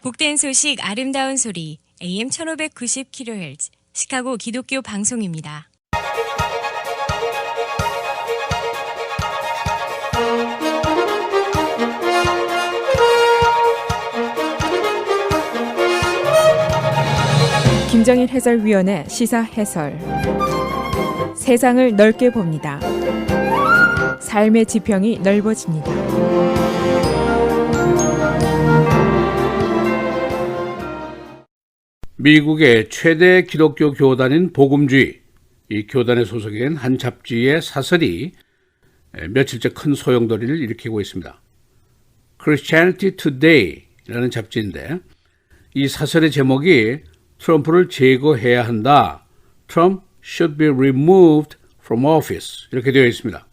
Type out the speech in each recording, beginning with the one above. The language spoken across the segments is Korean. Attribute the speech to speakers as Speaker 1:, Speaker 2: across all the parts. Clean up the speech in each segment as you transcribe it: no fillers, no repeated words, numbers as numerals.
Speaker 1: 복된 소식 아름다운 소리 AM 1590kHz 시카고 기독교 방송입니다.
Speaker 2: 김정일 해설위원의 시사 해설. 세상을 넓게 봅니다. 삶의 지평이 넓어집니다.
Speaker 3: 미국의 최대 기독교 교단인 복음주의, 이 교단에 소속이 된 한 잡지의 사설이 며칠째 큰 소용돌이를 일으키고 있습니다. Christianity Today라는 잡지인데 이 사설의 제목이 트럼프를 제거해야 한다. Trump should be removed from office. 이렇게 되어 있습니다.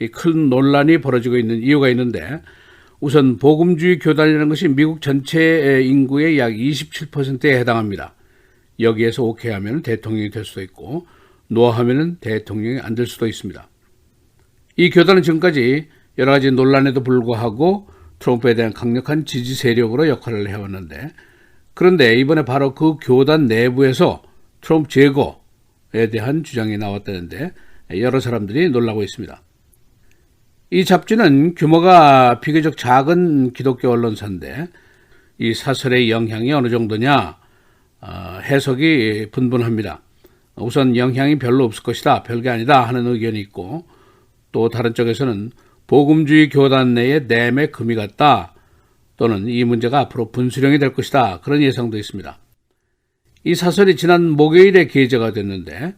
Speaker 3: 이 큰 논란이 벌어지고 있는 이유가 있는데 우선 복음주의 교단이라는 것이 미국 전체 인구의 약 27%에 해당합니다. 여기에서 오케이 하면 대통령이 될 수도 있고 노하면 대통령이 안 될 수도 있습니다. 이 교단은 지금까지 여러 가지 논란에도 불구하고 트럼프에 대한 강력한 지지 세력으로 역할을 해왔는데 그런데 이번에 바로 그 교단 내부에서 트럼프 제거에 대한 주장이 나왔다는데 여러 사람들이 놀라고 있습니다. 이 잡지는 규모가 비교적 작은 기독교 언론사인데 이 사설의 영향이 어느 정도냐 해석이 분분합니다. 우선 영향이 별로 없을 것이다, 별게 아니다 하는 의견이 있고 또 다른 쪽에서는 복음주의 교단 내에 내매 금이 갔다 또는 이 문제가 앞으로 분수령이 될 것이다 그런 예상도 있습니다. 이 사설이 지난 목요일에 게재가 됐는데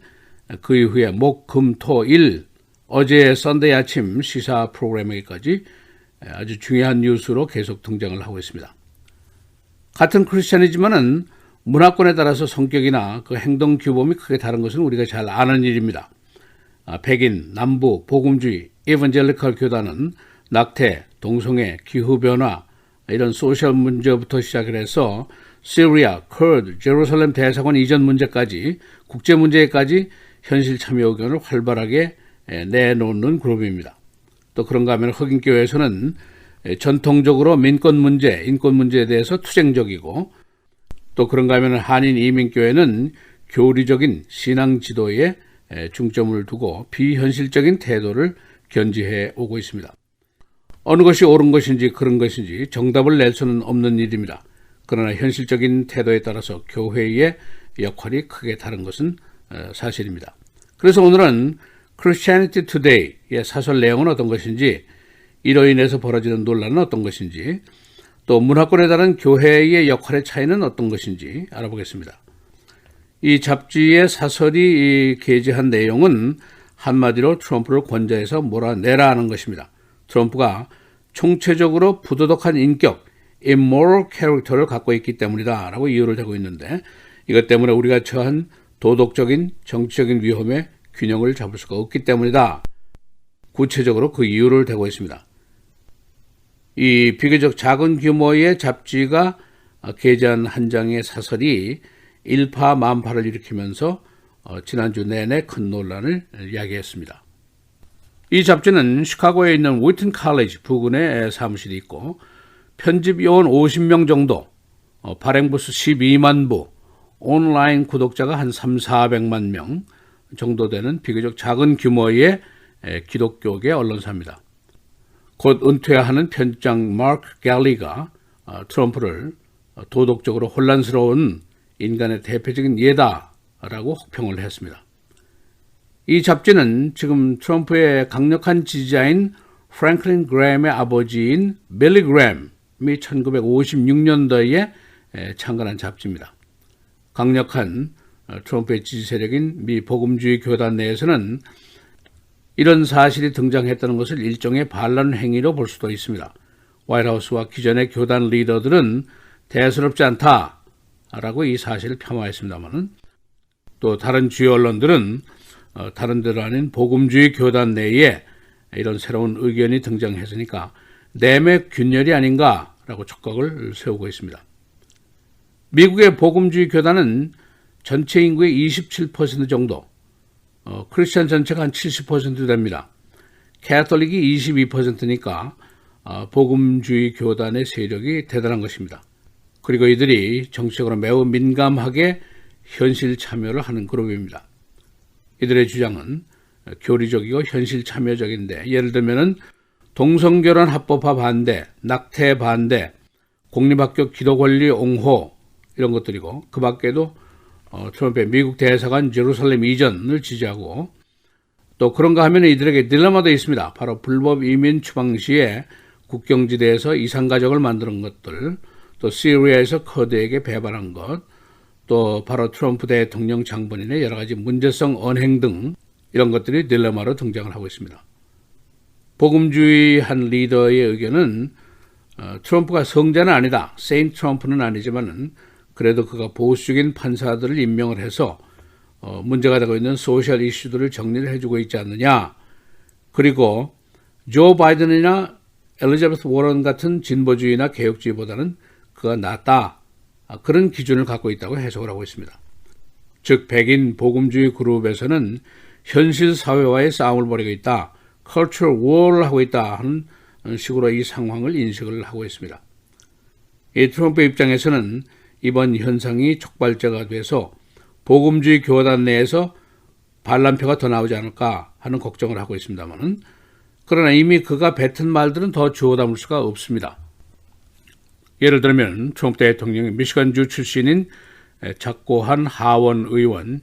Speaker 3: 그 이후에 목, 금, 토, 일 어제 썬데이 아침 시사 프로그램에까지 아주 중요한 뉴스로 계속 등장을 하고 있습니다. 같은 크리스찬이지만은 문화권에 따라서 성격이나 그 행동 규범이 크게 다른 것은 우리가 잘 아는 일입니다. 백인, 남부, 복음주의, 에반젤리컬 교단은 낙태, 동성애, 기후변화 이런 소셜 문제부터 시작을 해서 시리아, 커드, 제루살렘 대사관 이전 문제까지 국제 문제까지 현실 참여 의견을 활발하게 내놓는 그룹입니다. 또 그런가 하면 흑인교회에서는 전통적으로 민권 문제, 인권 문제에 대해서 투쟁적이고 또 그런가 하면 한인 이민교회는 교리적인 신앙 지도에 중점을 두고 비현실적인 태도를 견지해 오고 있습니다. 어느 것이 옳은 것인지 그런 것인지 정답을 낼 수는 없는 일입니다. 그러나 현실적인 태도에 따라서 교회의 역할이 크게 다른 것은 사실입니다. 그래서 오늘은 Christianity Today의 사설 내용은 어떤 것인지, 이로 인해서 벌어지는 논란은 어떤 것인지, 또 문화권에 따른 교회의 역할의 차이는 어떤 것인지 알아보겠습니다. 이 잡지의 사설이 게재한 내용은 한마디로 트럼프를 권좌해서 몰아내라 하는 것입니다. 트럼프가 총체적으로 부도덕한 인격, immoral character를 갖고 있기 때문이다 라고 이유를 대고 있는데 이것 때문에 우리가 처한 도덕적인, 정치적인 위험에 균형을 잡을 수가 없기 때문이다. 구체적으로 그 이유를 대고 있습니다. 이 비교적 작은 규모의 잡지가 게재한 한 장의 사설이 일파만파를 일으키면서 지난주 내내 큰 논란을 야기했습니다. 이 잡지는 시카고에 있는 위튼 칼리지 부근에 사무실이 있고 편집 요원 50명 정도, 발행부수 12만 부, 온라인 구독자가 한 3,400만 명 정도 되는 비교적 작은 규모의 기독교계 언론사입니다. 곧 은퇴하는 편집장 마크 갤리가 트럼프를 도덕적으로 혼란스러운 인간의 대표적인 예다라고 혹평을 했습니다. 이 잡지는 지금 트럼프의 강력한 지지자인 프랭클린 그램의 아버지인 빌리 그램이 1956년도에 창간한 잡지입니다. 강력한 트럼프의 지지 세력인 미 복음주의 교단 내에서는 이런 사실이 등장했다는 것을 일종의 반란 행위로 볼 수도 있습니다. 화이트하우스와 기존의 교단 리더들은 대수롭지 않다라고 이 사실을 폄하했습니다만 또 다른 주요 언론들은 다른 데로 아닌 복음주의 교단 내에 이런 새로운 의견이 등장했으니까 내맥 균열이 아닌가라고 촉각을 세우고 있습니다. 미국의 복음주의 교단은 전체 인구의 27% 정도, 크리스천 전체가 한 70% 됩니다. 캐톨릭이 22%니까 복음주의 교단의 세력이 대단한 것입니다. 그리고 이들이 정치적으로 매우 민감하게 현실 참여를 하는 그룹입니다. 이들의 주장은 교리적이고 현실 참여적인데 예를 들면은 동성결혼 합법화 반대, 낙태 반대, 공립학교 기도 권리 옹호 이런 것들이고 그 밖에도 트럼프의 미국 대사관 제루살렘 이전을 지지하고 또 그런가 하면 이들에게 딜레마도 있습니다. 바로 불법 이민 추방 시에 국경지대에서 이산가족을 만드는 것들, 또 시리아에서 커드에게 배반한 것, 또 바로 트럼프 대통령 장본인의 여러 가지 문제성 언행 등 이런 것들이 딜레마로 등장을 하고 있습니다. 복음주의 한 리더의 의견은 트럼프가 성자는 아니다. 세인트 트럼프는 아니지만은 그래도 그가 보수적인 판사들을 임명을 해서 문제가 되고 있는 소셜 이슈들을 정리를 해주고 있지 않느냐. 그리고 조 바이든이나 엘리자베스 워런 같은 진보주의나 개혁주의보다는 그가 낫다. 그런 기준을 갖고 있다고 해석을 하고 있습니다. 즉 백인 복음주의 그룹에서는 현실 사회와의 싸움을 벌이고 있다. cultural war를 하고 있다 하는 식으로 이 상황을 인식을 하고 있습니다. 이 트럼프 입장에서는 이번 현상이 촉발제가 돼서 복음주의 교단 내에서 반란표가 더 나오지 않을까 하는 걱정을 하고 있습니다만은 그러나 이미 그가 뱉은 말들은 더 주워 담을 수가 없습니다. 예를 들면 트럼프 대통령이 미시간주 출신인 작고한 하원 의원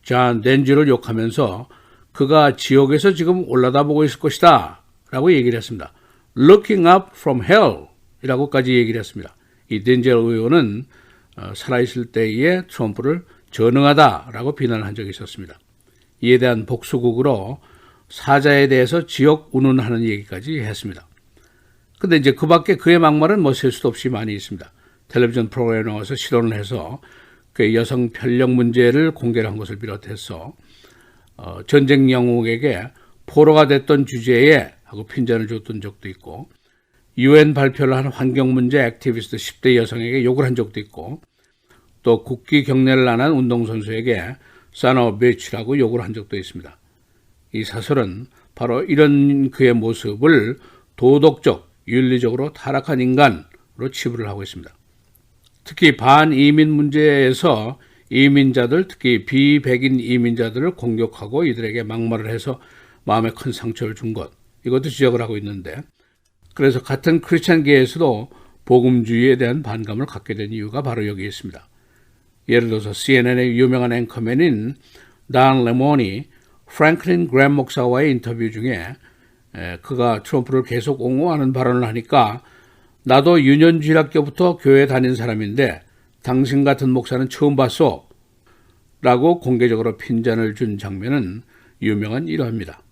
Speaker 3: 존 덴지를 욕하면서 그가 지옥에서 지금 올라다보고 있을 것이다 라고 얘기를 했습니다. Looking up from hell 이라고까지 얘기를 했습니다. 이 덴젤 의원은 살아있을 때에 트럼프를 전능하다라고 비난한 적이 있었습니다. 이에 대한 복수국으로 사자에 대해서 지옥 운운하는 얘기까지 했습니다. 근데 이제 그 밖에 그의 막말은 뭐 셀 수도 없이 많이 있습니다. 텔레비전 프로그램에 나와서 실언을 해서 그 여성 편력 문제를 공개를 한 것을 비롯해서 전쟁 영웅에게 포로가 됐던 주제에 하고 핀잔을 줬던 적도 있고 UN 발표를 한 환경문제 액티비스트 10대 여성에게 욕을 한 적도 있고 또 국기 경례를 안 한 운동선수에게 son of a bitch라고 욕을 한 적도 있습니다. 이 사설은 바로 이런 그의 모습을 도덕적, 윤리적으로 타락한 인간으로 치부를 하고 있습니다. 특히 반이민 문제에서 이민자들, 특히 비백인 이민자들을 공격하고 이들에게 막말을 해서 마음에 큰 상처를 준 것, 이것도 지적을 하고 있는데 그래서 같은 크리스찬계에서도 복음주의에 대한 반감을 갖게 된 이유가 바로 여기에 있습니다. 예를 들어서 CNN의 유명한 앵커맨인 단 레몬이 프랭클린 그램 목사와의 인터뷰 중에 그가 트럼프를 계속 옹호하는 발언을 하니까 나도 유년주일학교부터 교회 다닌 사람인데 당신 같은 목사는 처음 봤소 라고 공개적으로 핀잔을 준 장면은 유명한 일화입니다.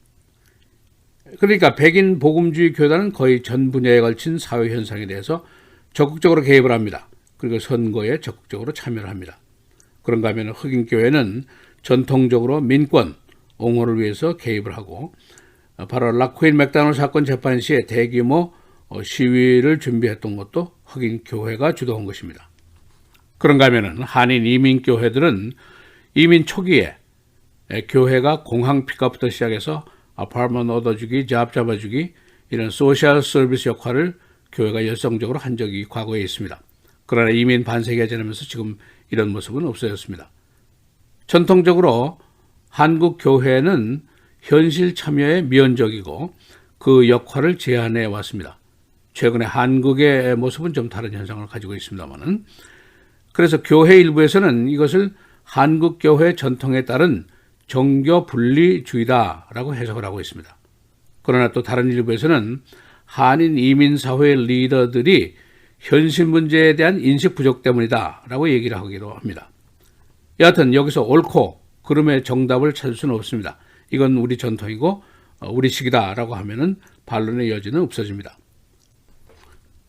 Speaker 3: 그러니까 백인 복음주의 교단은 거의 전 분야에 걸친 사회 현상에 대해서 적극적으로 개입을 합니다. 그리고 선거에 적극적으로 참여를 합니다. 그런가 하면 흑인교회는 전통적으로 민권, 옹호를 위해서 개입을 하고 바로 락퀸 맥다널 사건 재판 시에 대규모 시위를 준비했던 것도 흑인교회가 주도한 것입니다. 그런가 하면 한인 이민교회들은 이민 초기에 교회가 공항 픽업부터 시작해서 아파트먼트 얻어주기, 잡 잡아주기 이런 소셜 서비스 역할을 교회가 열성적으로 한 적이 과거에 있습니다. 그러나 이민 반세기가 지나면서 지금 이런 모습은 없어졌습니다. 전통적으로 한국 교회는 현실 참여에 미온적이고 그 역할을 제한해 왔습니다. 최근에 한국의 모습은 좀 다른 현상을 가지고 있습니다만은 그래서 교회 일부에서는 이것을 한국 교회 전통에 따른 종교 분리주의다라고 해석을 하고 있습니다. 그러나 또 다른 일부에서는 한인 이민 사회 리더들이 현실 문제에 대한 인식 부족 때문이다라고 얘기를 하기도 합니다. 여하튼 여기서 옳고 그름의 정답을 찾을 수는 없습니다. 이건 우리 전통이고 우리 식이다라고 하면은 반론의 여지는 없어집니다.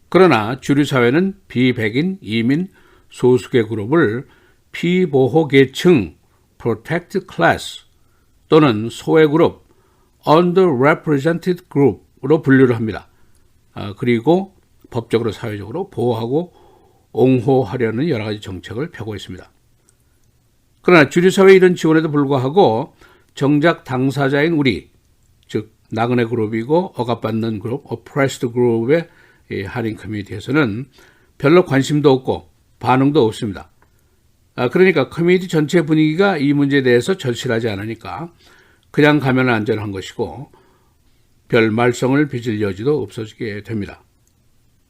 Speaker 3: 그러나 주류 사회는 비백인, 이민, 소수계 그룹을 피보호계층 protected class 또는 소외그룹 underrepresented group으로 분류를 합니다. 그리고 법적으로 사회적으로 보호하고 옹호하려는 여러 가지 정책을 펴고 있습니다. 그러나 주류사회의 이런 지원에도 불구하고 정작 당사자인 우리, 즉 나그네 그룹이고 억압받는 그룹, oppressed 그룹의 한인 커뮤니티에서는 별로 관심도 없고 반응도 없습니다. 그러니까 커뮤니티 전체 분위기가 이 문제에 대해서 절실하지 않으니까 그냥 가면 안전한 것이고 별 말썽을 빚을 여지도 없어지게 됩니다.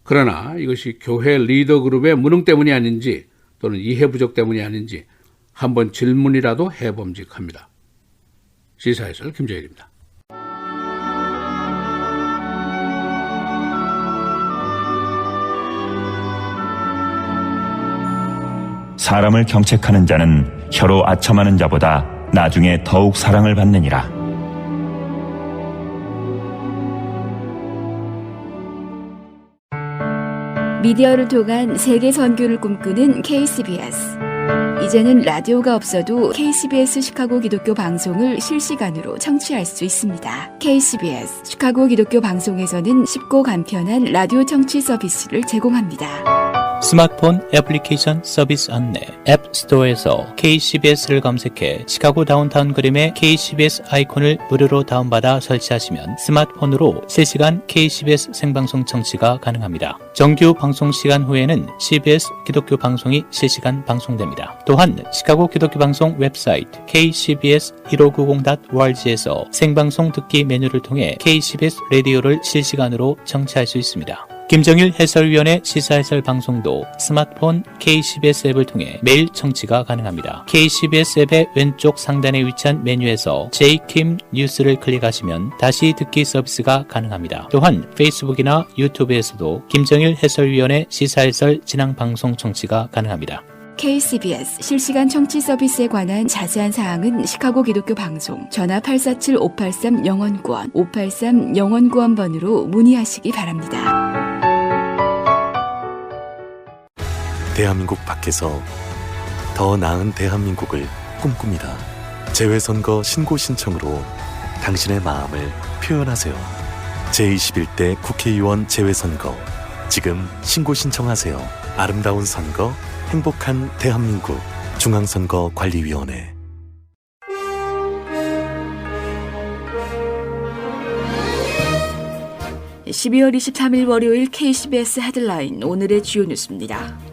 Speaker 3: 그러나 이것이 교회 리더 그룹의 무능 때문이 아닌지 또는 이해 부족 때문이 아닌지 한번 질문이라도 해봄직합니다. 시사해설 김재일입니다.
Speaker 4: 사람을 경책하는 자는 혀로 아첨하는 자보다 나중에 더욱 사랑을 받느니라.
Speaker 5: 미디어를 통한 세계 선교를 꿈꾸는 KCBS. 이제는 라디오가 없어도 KCBS 시카고 기독교 방송을 실시간으로 청취할 수 있습니다. KCBS 시카고 기독교 방송에서는 쉽고 간편한 라디오 청취 서비스를 제공합니다.
Speaker 6: 스마트폰 애플리케이션 서비스 안내 앱 스토어에서 KCBS를 검색해 시카고 다운타운 그림의 KCBS 아이콘을 무료로 다운받아 설치하시면 스마트폰으로 실시간 KCBS 생방송 청취가 가능합니다. 정규 방송 시간 후에는 CBS 기독교 방송이 실시간 방송됩니다. 또한 시카고 기독교 방송 웹사이트 kcbs1590.org에서 생방송 듣기 메뉴를 통해 KCBS 라디오를 실시간으로 청취할 수 있습니다. 김정일 해설위원의 시사해설 방송도 스마트폰 KCBS 앱을 통해 매일 청취가 가능합니다. KCBS 앱의 왼쪽 상단에 위치한 메뉴에서 J-Kim 뉴스를 클릭하시면 다시 듣기 서비스가 가능합니다. 또한 페이스북이나 유튜브에서도 김정일 해설위원의 시사해설 진행 방송 청취가 가능합니다.
Speaker 5: KCBS 실시간 청취 서비스에 관한 자세한 사항은 시카고 기독교 방송 전화 847-583-영원구원 583-영원구원번으로 문의하시기 바랍니다.
Speaker 7: 대한민국 밖에서 더 나은 대한민국을 꿈꿉니다. 재외선거 신고 신청으로 당신의 마음을 표현하세요. 제21대 국회의원 재외선거 지금 신고 신청하세요. 아름다운 선거, 행복한 대한민국 중앙선거관리위원회.
Speaker 5: (12월 23일) 월요일 KCBS 헤드라인 오늘의 주요 뉴스입니다.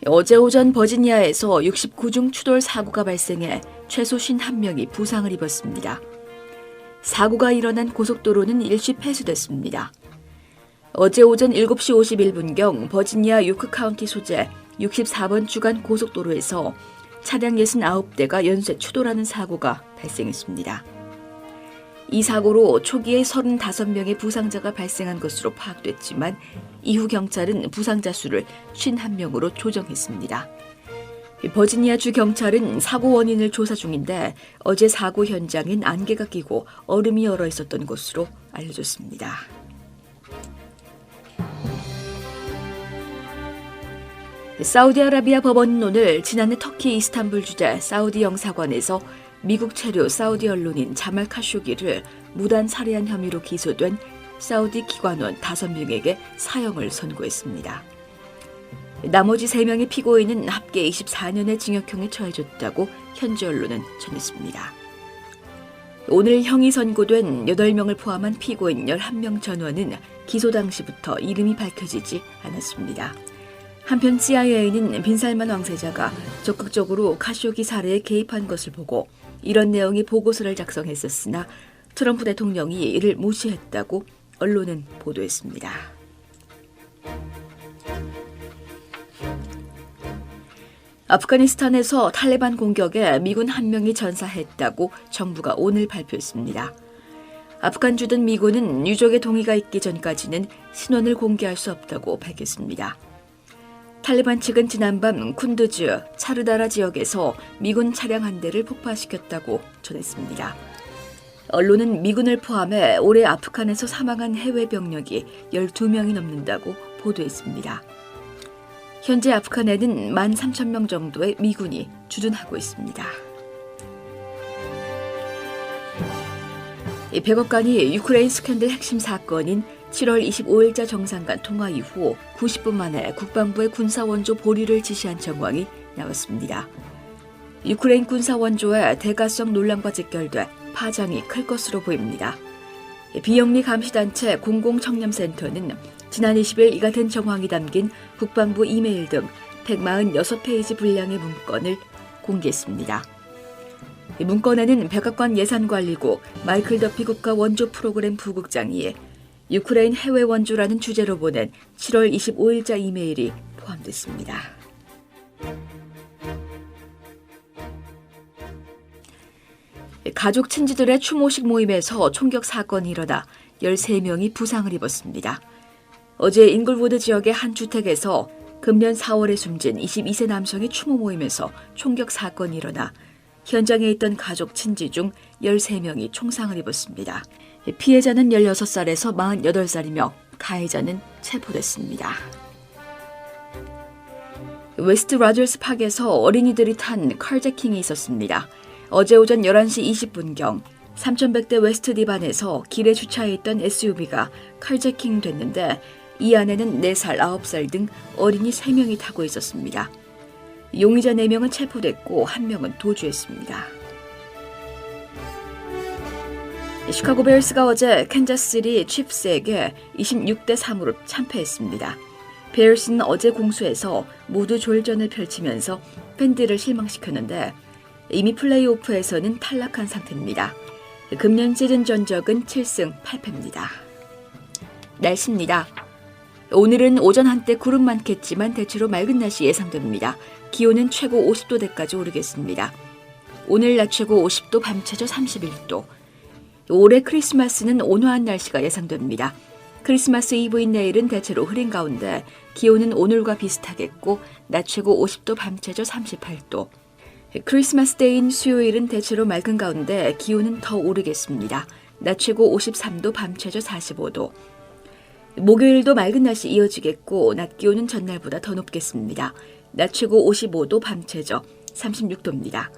Speaker 5: 어제 오전 버지니아에서 69중 추돌 사고가 발생해 최소 51명이 부상을 입었습니다. 사고가 일어난 고속도로는 일시 폐쇄됐습니다. 어제 오전 7시 51분경 버지니아 요크 카운티 소재 64번 주간 고속도로에서 차량 69대가 연쇄 추돌하는 사고가 발생했습니다. 이 사고로 초기에 35명의 부상자가 발생한 것으로 파악됐지만 이후 경찰은 부상자 수를 51명으로 조정했습니다. 버지니아 주 경찰은 사고 원인을 조사 중인데 어제 사고 현장엔 안개가 끼고 얼음이 얼어 있었던 것으로 알려졌습니다. 사우디아라비아 법원은 오늘 지난해 터키 이스탄불 주재 사우디 영사관에서 미국 체류 사우디 언론인 자말 카쇼기를 무단 살해한 혐의로 기소된 사우디 기관원 5명에게 사형을 선고했습니다. 나머지 3명의 피고인은 합계 24년의 징역형에 처해졌다고 현지 언론은 전했습니다. 오늘 형이 선고된 8명을 포함한 피고인 11명 전원은 기소 당시부터 이름이 밝혀지지 않았습니다. 한편 CIA는 빈살만 왕세자가 적극적으로 카쇼기 살해에 개입한 것을 보고 이런 내용의 보고서를 작성했었으나 트럼프 대통령이 이를 무시했다고 언론은 보도했습니다. 아프가니스탄에서 탈레반 공격에 미군 1명이 전사했다고 정부가 오늘 발표했습니다. 아프간 주둔 미군은 유족의 동의가 있기 전까지는 신원을 공개할 수 없다고 밝혔습니다. 탈레반 측은 지난밤 쿤두즈, 차르다라 지역에서 미군 차량 한 대를 폭파시켰다고 전했습니다. 언론은 미군을 포함해 올해 아프간에서 사망한 해외 병력이 12명이 넘는다고 보도했습니다. 현재 아프간에는 13,000명 정도의 미군이 주둔하고 있습니다. 이 백악관이 유크레인 스캔들 핵심 사건인 7월 25일자 정상간 통화 이후 90분 만에 국방부의 군사원조 보류를 지시한 정황이 나왔습니다. 유크레인 군사원조의 대가성 논란과 직결돼 파장이 클 것으로 보입니다. 비영리 감시단체 공공청렴센터는 지난 20일 이 같은 정황이 담긴 국방부 이메일 등 146페이지 분량의 문건을 공개했습니다. 이 문건에는 백악관 예산관리국 마이클 더피 국가 원조 프로그램 부국장이 유크레인 해외 원조라는 주제로 보낸 7월 25일자 이메일이 포함됐습니다. 가족 친지들의 추모식 모임에서 총격 사건이 일어나 13명이 부상을 입었습니다. 어제 잉글우드 지역의 한 주택에서 금년 4월에 숨진 22세 남성의 추모 모임에서 총격 사건이 일어나 현장에 있던 가족 친지 중 13명이 총상을 입었습니다. 피해자는 16살에서 48살이며 가해자는 체포됐습니다. 웨스트 라저스 팍에서 어린이들이 탄 칼제킹이 있었습니다. 어제 오전 11시 20분경 3100대 웨스트 디반에서 길에 주차해 있던 SUV가 칼제킹 됐는데 이 안에는 4살, 9살 등 어린이 3명이 타고 있었습니다. 용의자 4명은 체포됐고 1명은 도주했습니다. 시카고 베어스가 어제 캔자스시티 칩스에게 26대 3으로 참패했습니다. 베어스는 어제 공수에서 모두 졸전을 펼치면서 팬들을 실망시켰는데 이미 플레이오프에서는 탈락한 상태입니다. 금년 시즌 전적은 7승 8패입니다. 날씨입니다. 오늘은 오전 한때 구름 많겠지만 대체로 맑은 날씨 예상됩니다. 기온은 최고 50도대까지 오르겠습니다. 오늘 낮 최고 50도, 밤 최저 31도. 올해 크리스마스는 온화한 날씨가 예상됩니다. 크리스마스 이브인 내일은 대체로 흐린 가운데 기온은 오늘과 비슷하겠고 낮 최고 50도, 밤 최저 38도. 크리스마스 데이인 수요일은 대체로 맑은 가운데 기온은 더 오르겠습니다. 낮 최고 53도, 밤 최저 45도. 목요일도 맑은 날씨 이어지겠고 낮 기온은 전날보다 더 높겠습니다. 낮 최고 55도, 밤 최저 36도입니다.